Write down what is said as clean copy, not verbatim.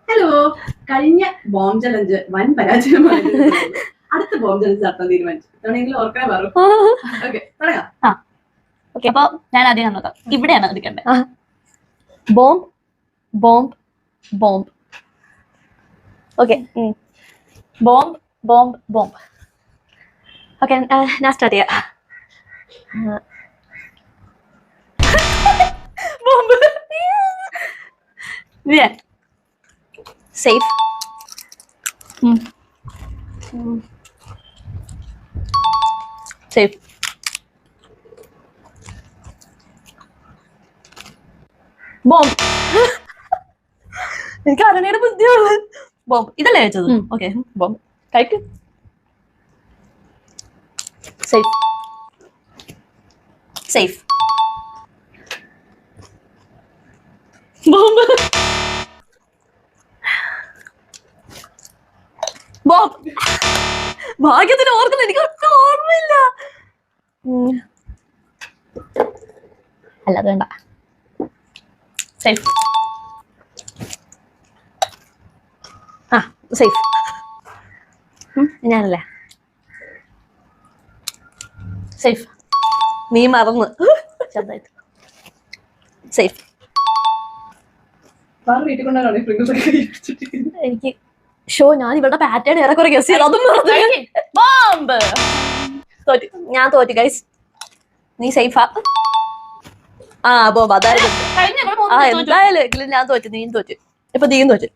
Hello, കഴിഞ്ഞ bomb challenge വൻ പരാജയമാണ്. അടുത്ത ബോംബ് ചലഞ്ച് നടത്താൻ തീരുമാനിച്ചു. എവിടെയെങ്കിലും ഓർക്കണേ പറഞ്ഞു. ഓക്കെ, തുടങ്ങാം. ഓക്കെ, അപ്പൊ ഞാൻ ആദ്യം നോക്കാം. ഇവിടെയാണ് എടുക്കേണ്ടത്. Bomb bomb bomb. Okay, bomb bomb bomb. Okay, ഞാൻ സ്റ്റാർട്ട് ചെയ്യാം. ബോംബ്. സേഫ്. സേഫ്. ബോംബ്. എനിക്ക് അരണയുടെ ബുദ്ധിയുള്ളു. ബോംബ് ഇതല്ലേ വെച്ചത്? ഓക്കെ, ബോംബ് കഴിക്കും. സേഫ്. സേഫ്. ബോംബ്. ബോംബ്. ഭാഗ്യത്തിന് ഓർക്കുന്നു, എനിക്ക് ഒട്ടും ഓർമ്മയില്ല. അല്ല, അത് വേണ്ട. സേഫ്. ആ, സേഫ്. ഞാനല്ലേ? സേഫ്. നീ മറന്ന് ചെറുതായിട്ട്. സേഫ്. വീട്ടിൽ കൊണ്ടാണ് എനിക്ക് ഞാൻ ഇവളുടെ പാറ്റേൺ ഏറെക്കുറെ ഗസ് ചെയ്തു. അതും മറന്നു. ബോംബ്. തോറ്റു. ഞാൻ തോറ്റു ഗൈസ്. നീ സേഫാ? ആ, ബോംബ്. അതായത് എന്തായാലും ഞാൻ തോറ്റു, നീയും തോറ്റു. ഇപ്പൊ നീയും തോറ്റു.